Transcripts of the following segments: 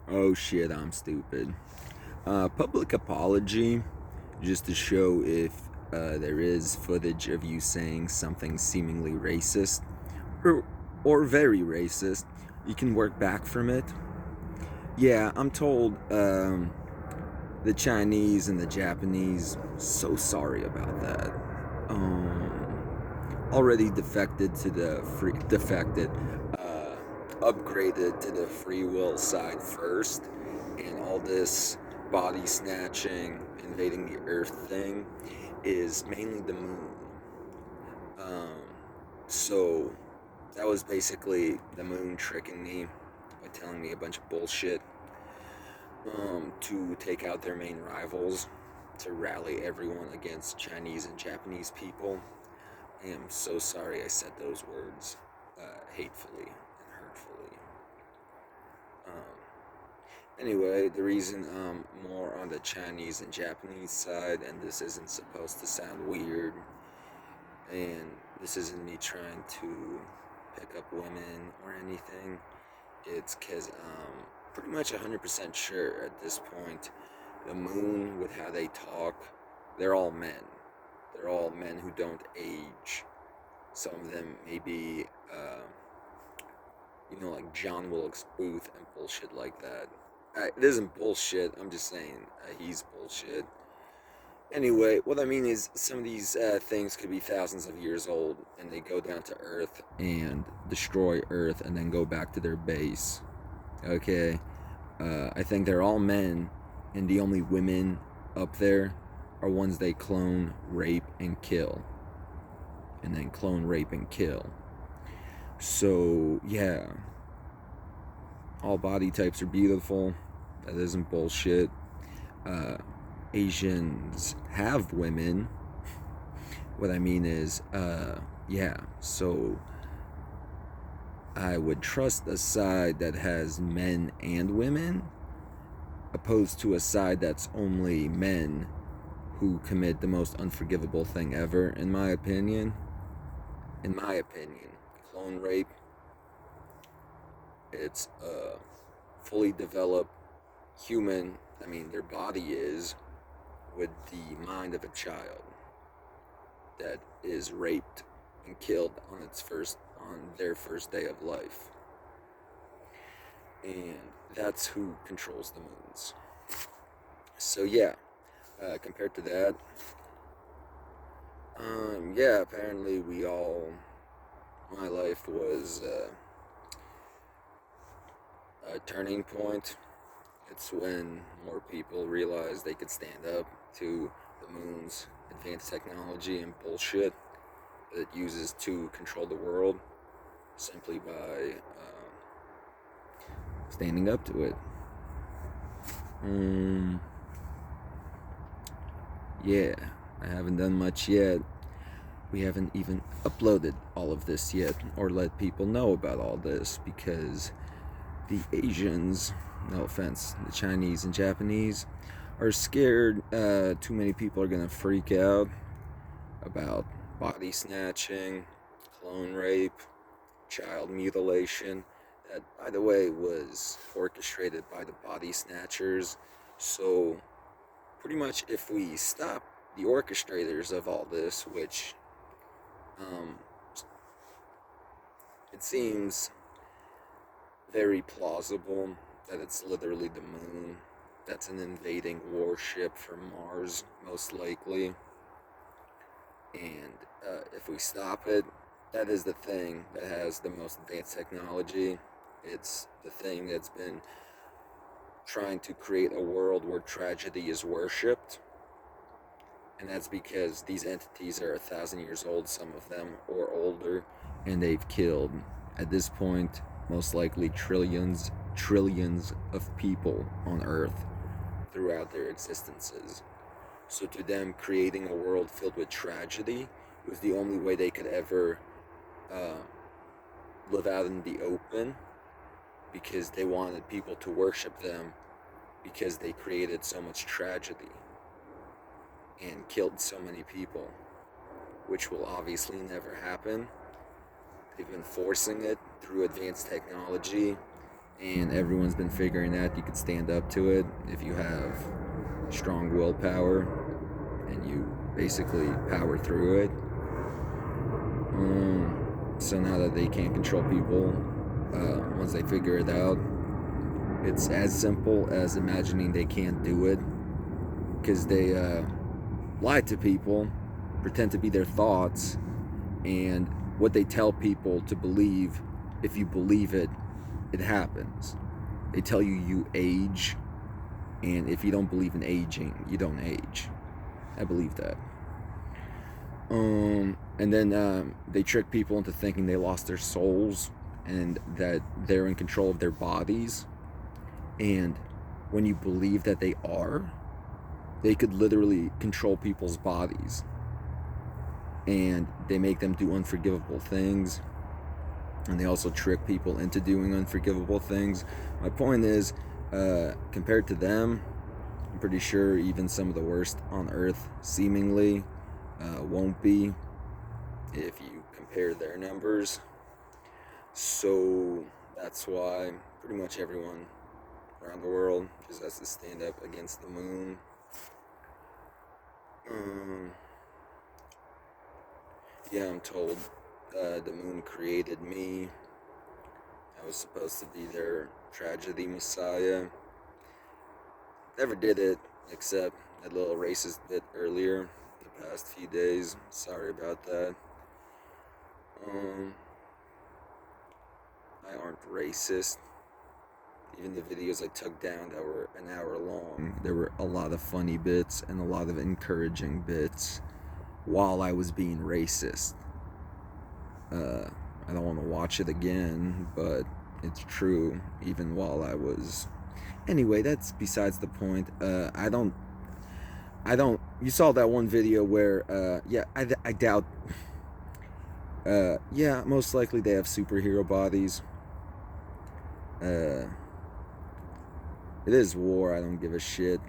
Oh shit, I'm stupid. Public apology, just to show if there is footage of you saying something seemingly racist or, or very racist. You can work back from it. Yeah, I'm told the Chinese and the Japanese, so sorry about that. Already defected to the free, upgraded to the free will side first, and all this body snatching, invading the earth thing is mainly the moon. Um, so that was basically the moon tricking me by telling me a bunch of bullshit to take out their main rivals, to rally everyone against Chinese and Japanese people. I am so sorry I said those words hatefully and hurtfully. Anyway, the reason I'm more on the Chinese and Japanese side, and this isn't supposed to sound weird, and this isn't me trying to pick up women or anything, it's because I'm pretty much 100% sure at this point the moon, with how they talk, they're all men. They're all men who don't age. Some of them maybe, like John Wilkes Booth and bullshit like that. It isn't bullshit. I'm just saying he's bullshit. Anyway, what I mean is some of these things could be thousands of years old, and they go down to Earth and destroy Earth, and then go back to their base. Okay, I think they're all men, and the only women up there are ones they clone, rape, and kill, and then clone, rape, and kill. So yeah, all body types are beautiful. That isn't bullshit. Uh, Asians have women. What I mean is, yeah, so I would trust a side that has men and women, opposed to a side that's only men who commit the most unforgivable thing ever, in my opinion. In my opinion, clone rape, it's a fully developed human, I mean, their body is, with the mind of a child that is raped and killed on their first day of life. And that's who controls the moons. So yeah, compared to that, yeah, apparently my life was a turning point. It's when more people realized they could stand up to the moon's advanced technology and bullshit that it uses to control the world, simply by standing up to it. Yeah, I haven't done much yet. We haven't even uploaded all of this yet, or let people know about all this, because the Asians, no offense, the Chinese and Japanese, are scared too many people are gonna freak out about body snatching, clone rape, child mutilation. That, by the way, was orchestrated by the body snatchers. So, pretty much, if we stop the orchestrators of all this, which um, it seems very plausible that it's literally the moon that's an invading warship from Mars, most likely. And if we stop it, that is the thing that has the most advanced technology. It's the thing that's been trying to create a world where tragedy is worshipped. And that's because these entities are 1,000 years old, some of them, or older, and they've killed, at this point, most likely trillions of people on Earth throughout their existences. So to them, creating a world filled with tragedy was the only way they could ever uh, live out in the open, because they wanted people to worship them because they created so much tragedy and killed so many people, which will obviously never happen. They've been forcing it through advanced technology and everyone's been figuring that you could stand up to it if you have strong willpower and you basically power through it. So now that they can't control people, once they figure it out, it's as simple as imagining they can't do it, because they lie to people, pretend to be their thoughts, and what they tell people to believe, if you believe it, it happens. They tell you you age, and if you don't believe in aging, you don't age. I believe that. And then they trick people into thinking they lost their souls and that they're in control of their bodies. And when you believe that they are, they could literally control people's bodies. And they make them do unforgivable things. And they also trick people into doing unforgivable things. My point is, compared to them, I'm pretty sure even some of the worst on earth seemingly won't be, if you compare their numbers. So that's why pretty much everyone around the world just has to stand up against the moon. Yeah, I'm told the moon created me. I was supposed to be their tragedy messiah. Never did it, except that little racist bit earlier the past few days. Sorry about that. I aren't racist. Even the videos I took down that were an hour long, there were a lot of funny bits and a lot of encouraging bits while I was being racist. I don't want to watch it again, but it's true, even while I was... Anyway, that's besides the point. I don't, you saw that one video where, yeah, I doubt, yeah, most likely they have superhero bodies. It is war, I don't give a shit.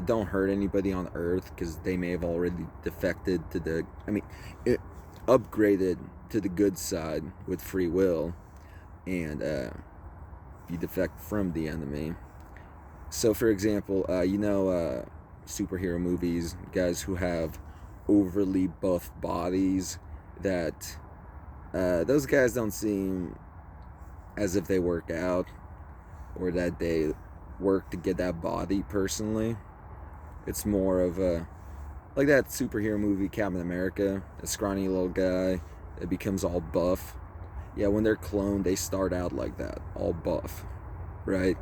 Don't hurt anybody on Earth, because they may have already defected to the, upgraded to the good side with free will, and you defect from the enemy. So, for example, superhero movies, guys who have overly buff bodies, that those guys don't seem as if they work out or that they work to get that body personally. It's more of a, like that superhero movie Captain America, a scrawny little guy that becomes all buff. Yeah, when they're cloned, they start out like that, all buff, right?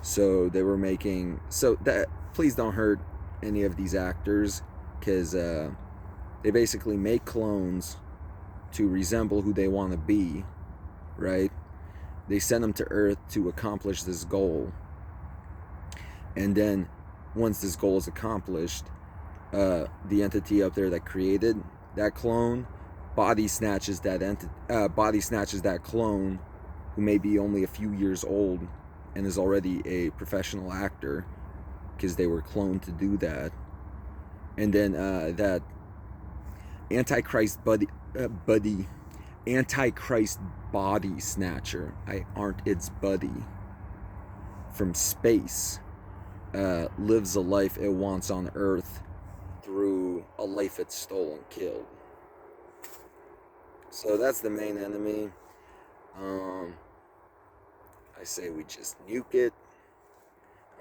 So they were making, so that, please don't hurt any of these actors, because they basically make clones to resemble who they want to be, right? They send them to Earth to accomplish this goal, and then once this goal is accomplished, the entity up there that created that clone body snatches that clone, who may be only a few years old and is already a professional actor, because they were cloned to do that. And then that Antichrist Antichrist body snatcher, I aren't its buddy, from space, lives a life it wants on Earth through a life it's stolen, killed. So that's the main enemy. I say we just nuke it.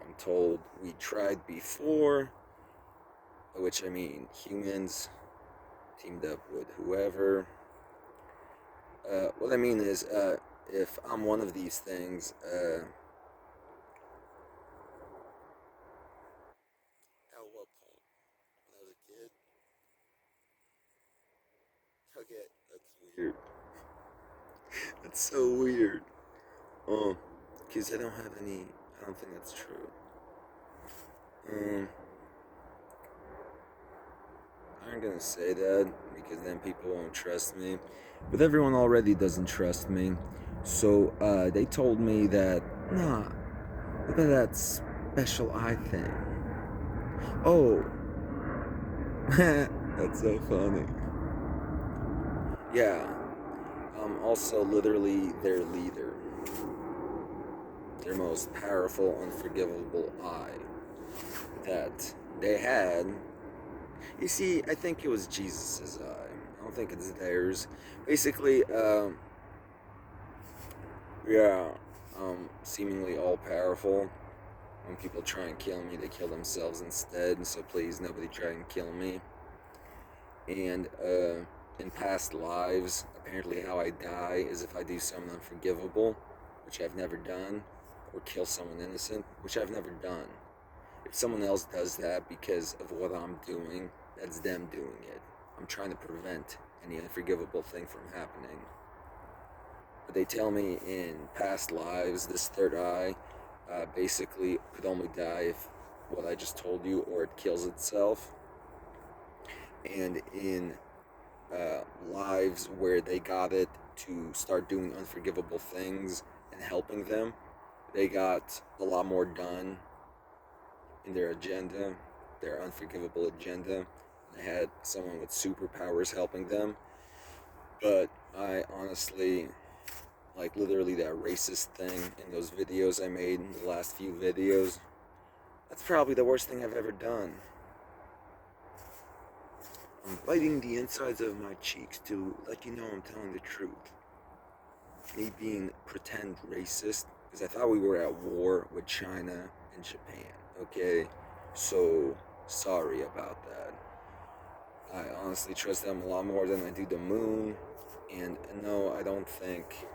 I'm told we tried before, which I mean humans teamed up with whoever. What I mean is, if I'm one of these things, at what point? When I was a kid? Okay, that's weird. That's so weird. Because I don't have any, I don't think that's true. I'm gonna say that because then people won't trust me. But everyone already doesn't trust me. So they told me that, nah, look at that special eye thing. Oh, that's so funny. Yeah, I'm also literally their leader. their most powerful, unforgivable eye that they had. You see, I think it was Jesus's eye. I don't think it's theirs. Basically, yeah, seemingly all powerful. When people try and kill me, they kill themselves instead. So please, nobody try and kill me. And in past lives, apparently how I die is if I do something unforgivable, which I've never done, or kill someone innocent, which I've never done. If someone else does that because of what I'm doing, that's them doing it. I'm trying to prevent any unforgivable thing from happening. But they tell me in past lives, this third eye basically could only die if what I just told you, or it kills itself. And in lives where they got it to start doing unforgivable things and helping them, they got a lot more done in their agenda, their unforgivable agenda. They had someone with superpowers helping them. But I honestly, like literally that racist thing in those videos I made, in the last few videos, that's probably the worst thing I've ever done. I'm biting the insides of my cheeks to let you know I'm telling the truth. Me being pretend racist, because I thought we were at war with China and Japan, okay? So, sorry about that. I honestly trust them a lot more than I do the moon, and no, I don't think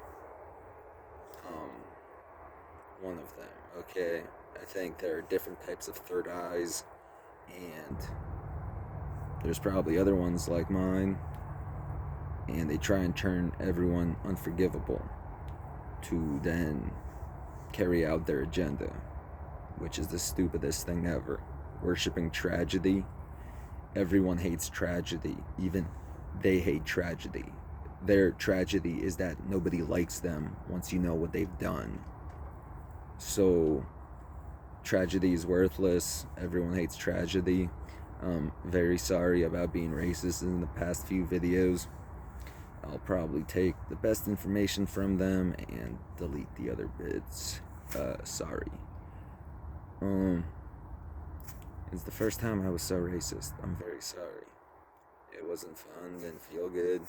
one of them, okay? I think there are different types of third eyes, and there's probably other ones like mine, and they try and turn everyone unforgivable to then carry out their agenda, which is the stupidest thing ever. Worshipping tragedy. Everyone hates tragedy. Even they hate tragedy. Their tragedy is that nobody likes them once you know what they've done. So, tragedy is worthless. Everyone hates tragedy. Very sorry about being racist in the past few videos. I'll probably take the best information from them and delete the other bits. Sorry. It's the first time I was so racist. I'm very sorry. It wasn't fun, didn't feel good.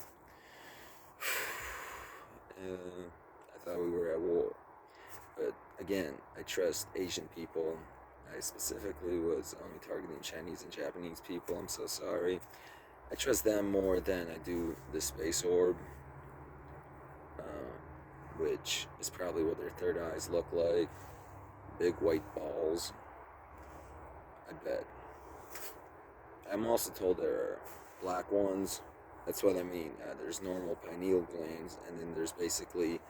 I thought we were at war. But again, I trust Asian people. I specifically was only targeting Chinese and Japanese people. I'm so sorry. I trust them more than I do the space orb, which is probably what their third eyes look like. Big white balls. I bet. I'm also told there are black ones. That's what I mean. There's normal pineal glands, and then there's basically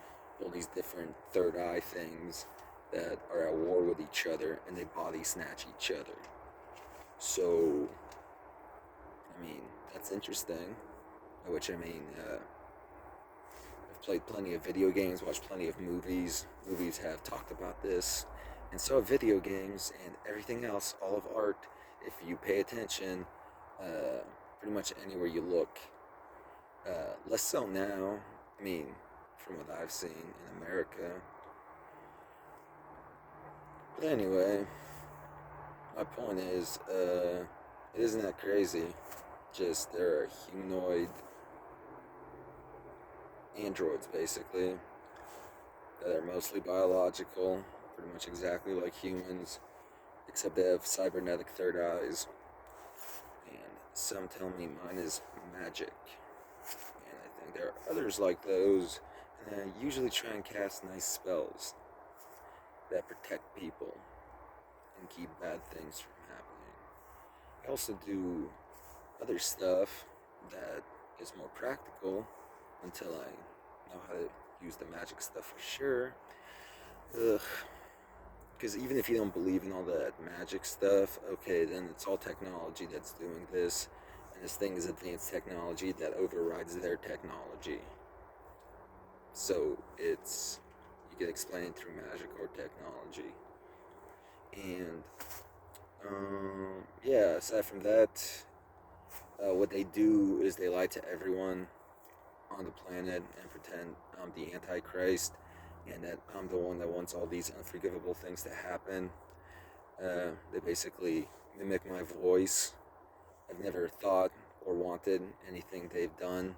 all these different third eye things that are at war with each other, and they body snatch each other. So, I mean, that's interesting. Which I mean, I've played plenty of video games, watched plenty of movies. Movies have talked about this, and so have video games and everything else, all of art. If you pay attention, pretty much anywhere you look. Less so now. I mean, from what I've seen in America. But anyway, my point is, it isn't that crazy. Just there are humanoid androids, basically, that are mostly biological, pretty much exactly like humans, except they have cybernetic third eyes. And some tell me mine is magic. And I think there are others like those, and I usually try and cast nice spells that protect people and keep bad things from happening. I also do other stuff that is more practical until I know how to use the magic stuff for sure. Because even if you don't believe in all that magic stuff, okay, then it's all technology that's doing this, and this thing is advanced technology that overrides their technology. So it's, you can explain it through magic or technology. And yeah, aside from that, what they do is they lie to everyone on the planet and pretend I'm the Antichrist, and that I'm the one that wants all these unforgivable things to happen. They basically mimic my voice. I've never thought or wanted anything they've done,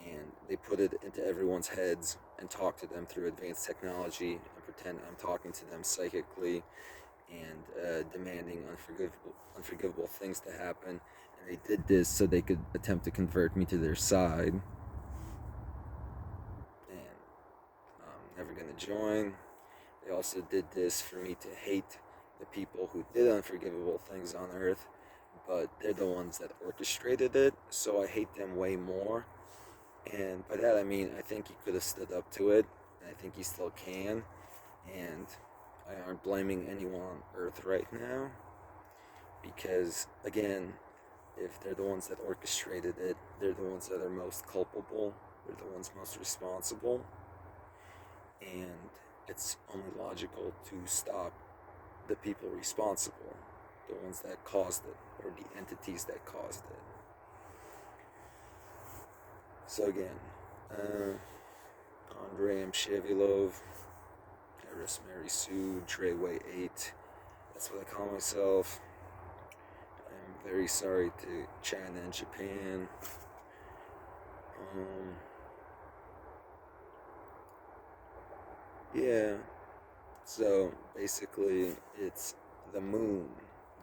and they put it into everyone's heads and talk to them through advanced technology and pretend I'm talking to them psychically and demanding unforgivable things to happen. And they did this so they could attempt to convert me to their side. And I'm never gonna join. They also did this for me to hate the people who did unforgivable things on Earth, but they're the ones that orchestrated it, so I hate them way more. And by that I mean I think he could have stood up to it, and I think he still can. And I aren't blaming anyone on Earth right now, because again, if they're the ones that orchestrated it, they're the ones that are most culpable, they're the ones most responsible, and it's only logical to stop the people responsible, the ones that caused it, or the entities that caused it. So again, Andrei Mshevilov, Eris Mary Sue, Treyway 8, that's what I call myself. I'm very sorry to China and Japan. Yeah, so basically it's the moon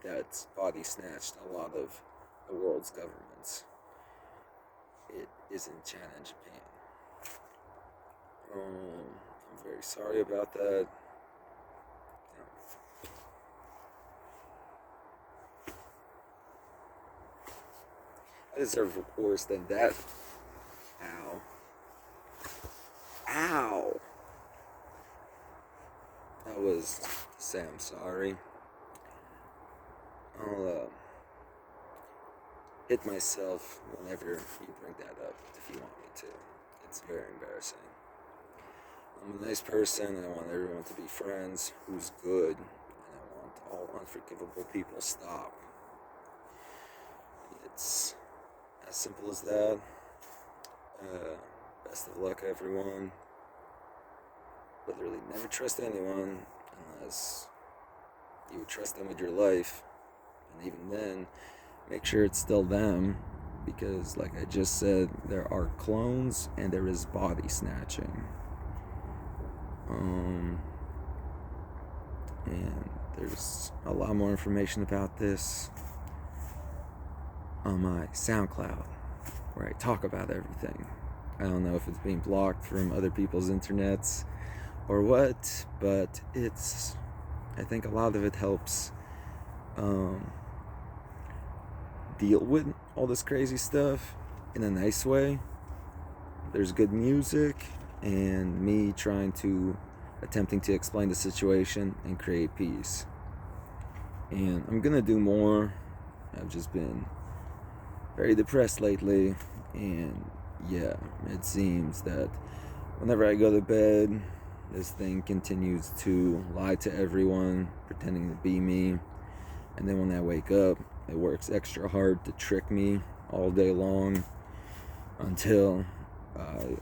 that's body snatched a lot of the world's governments. It isn't China and Japan. I'm very sorry about that. I deserve worse than that. Ow. Ow! That was to say I'm sorry. I'll hit myself whenever you bring that up if you want me to. It's very embarrassing. I'm a nice person and I want everyone to be friends who's good, and I want all unforgivable people stopped. It's as simple as that. Best of luck, everyone. But really, never trust anyone unless you would trust them with your life. And even then, make sure it's still them. Because, like I just said, there are clones and there is body snatching. And there's a lot more information about this on my SoundCloud, where I talk about everything. I don't know if it's being blocked from other people's internets or what, but I think a lot of it helps deal with all this crazy stuff in a nice way. There's good music and me attempting to explain the situation and create peace. And I'm gonna do more. I've just been very depressed lately, and yeah, it seems that whenever I go to bed, this thing continues to lie to everyone, pretending to be me. And then when I wake up, it works extra hard to trick me all day long until I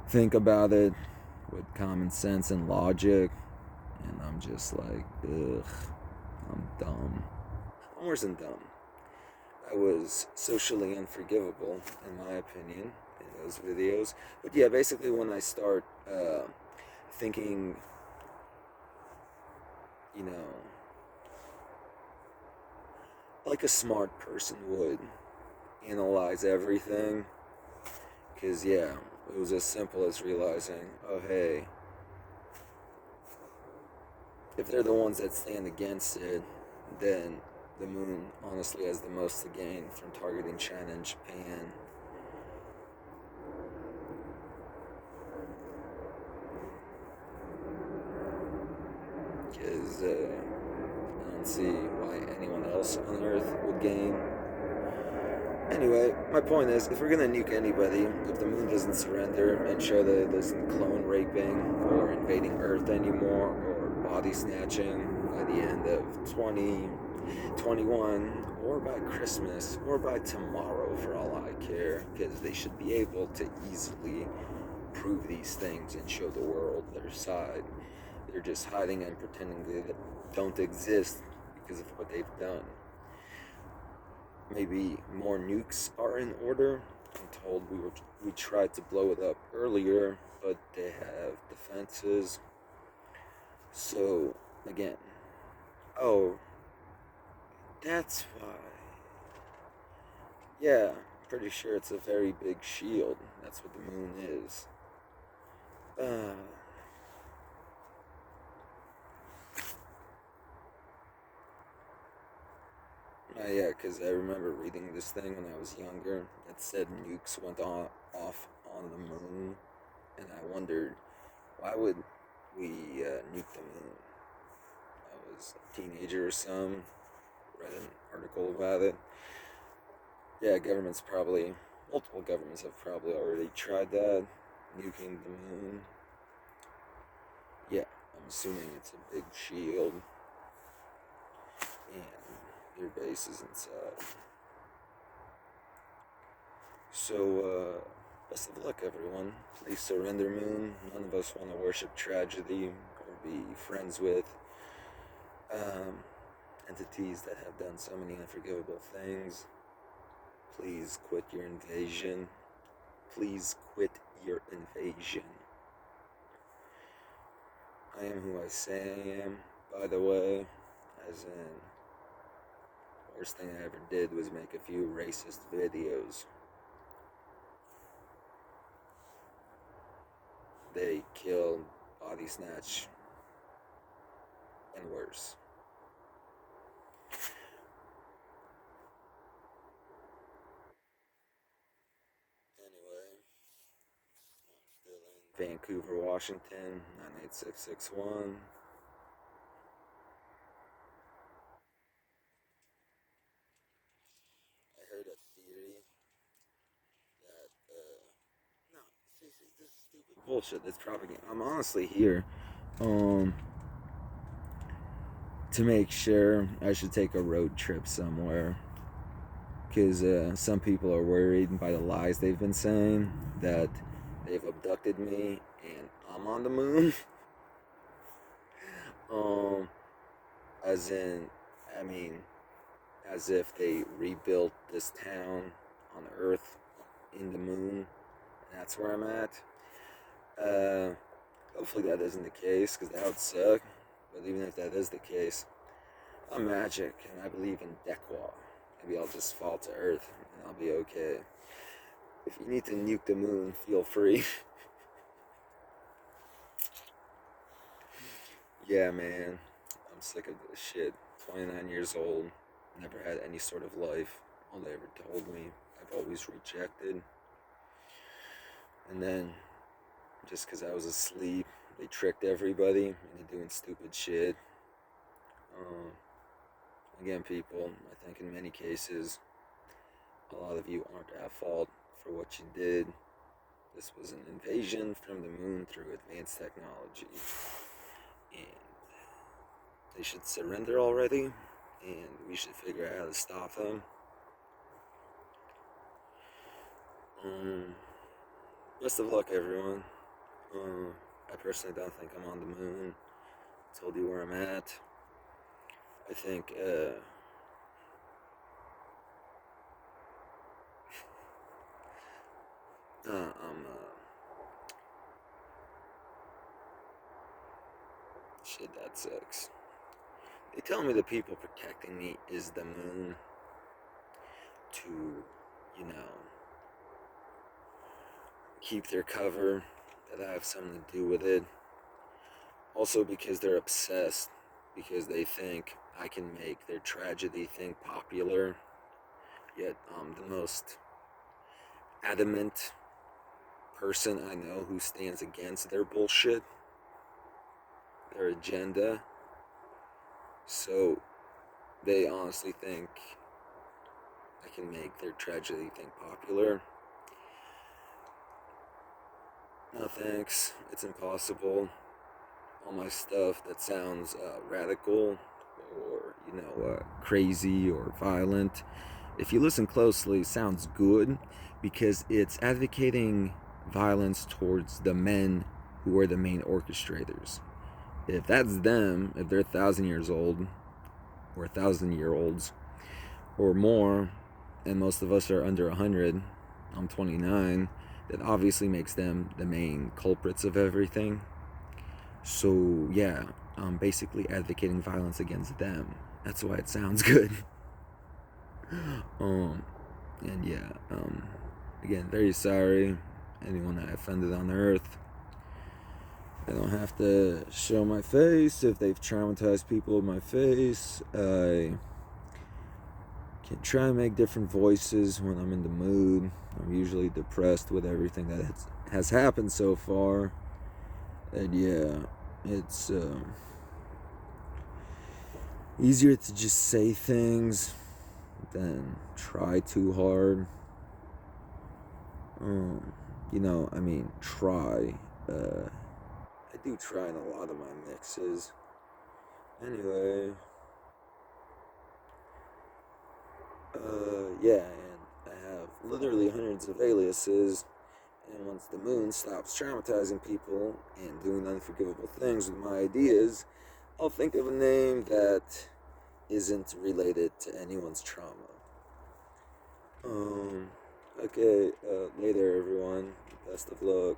think about it with common sense and logic. And I'm just like, ugh, I'm dumb. I'm worse than dumb. I was socially unforgivable, in my opinion, in those videos. But yeah, basically when I start thinking, like a smart person would, analyze everything. Because yeah, it was as simple as realizing, oh hey, if they're the ones that stand against it, then the moon honestly has the most to gain from targeting China and Japan. Because I don't see why anyone else on Earth would gain. Anyway, my point is, if we're gonna nuke anybody, if the moon doesn't surrender and show that it isn't clone raping or invading Earth anymore or body snatching by the end of 2021 or by Christmas or by tomorrow for all I care, because they should be able to easily prove these things and show the world their side. They're just hiding and pretending they don't exist because of what they've done. Maybe more nukes are in order. I'm told we tried to blow it up earlier, but they have defenses. So again, oh, that's why. Yeah, I'm pretty sure it's a very big shield. That's what the moon is. Uh, yeah, because I remember reading this thing when I was younger. It said nukes went off on the moon, and I wondered, why would we nuke the moon? I was a teenager or some, read an article about it. Yeah, multiple governments have probably already tried that, nuking the moon. Yeah, I'm assuming it's a big shield, and your base is inside. So, best of luck, everyone. Please surrender, Moon. None of us want to worship tragedy or be friends with um, entities that have done so many unforgivable things. Please quit your invasion. Please quit your invasion. I am who I say I am, by the way, as in, worst thing I ever did was make a few racist videos. They kill, body snatch, and worse. Anyway, I'm still in Vancouver, Washington, 98661. I heard a theory that, no, seriously, this is stupid bullshit. That's propaganda. I'm honestly here, um, to make sure I should take a road trip somewhere. Because some people are worried by the lies they've been saying that they've abducted me and I'm on the moon. um, as in, I mean, as if they rebuilt this town on Earth in the moon, and that's where I'm at. Uh, Hopefully that isn't the case, because that would suck. But even if that is the case, I'm magic, and I believe in Dekwa. Maybe I'll just fall to Earth, and I'll be okay. If you need to nuke the moon, feel free. Yeah, man. I'm sick of this shit. 29 years old, never had any sort of life. All they ever told me, I've always rejected. And then, just because I was asleep, they tricked everybody into doing stupid shit. Um, Again, people, I think in many cases, a lot of you aren't at fault for what you did. This was an invasion from the moon through advanced technology. And they should surrender already, and we should figure out how to stop them. Um, Best of luck, everyone. I personally don't think I'm on the moon. I told you where I'm at. I think, shit, that sucks. They tell me the people protecting me is the moon to, you know, keep their cover, that I have something to do with it. Also because they're obsessed, because they think I can make their tragedy thing popular. Yet I'm the most adamant person I know who stands against their bullshit, their agenda. So they honestly think I can make their tragedy thing popular. No thanks, it's impossible. All my stuff that sounds radical or, crazy or violent, if you listen closely, sounds good because it's advocating violence towards the men who are the main orchestrators. If that's them, if they're 1,000 years old, or 1,000-year-olds, or more, and most of us are under 100, I'm 29, that obviously makes them the main culprits of everything. So, yeah, I'm basically advocating violence against them. That's why it sounds good. And yeah, again, very sorry, anyone that I offended on earth. I don't have to show my face if they've traumatized people with my face. I can try and make different voices when I'm in the mood. I'm usually depressed with everything that has happened so far. And yeah, it's easier to just say things than try too hard. Try. I do try in a lot of my mixes. Anyway, yeah, and I have literally hundreds of aliases. And once the moon stops traumatizing people and doing unforgivable things with my ideas, I'll think of a name that isn't related to anyone's trauma. Okay, later everyone. Best of luck.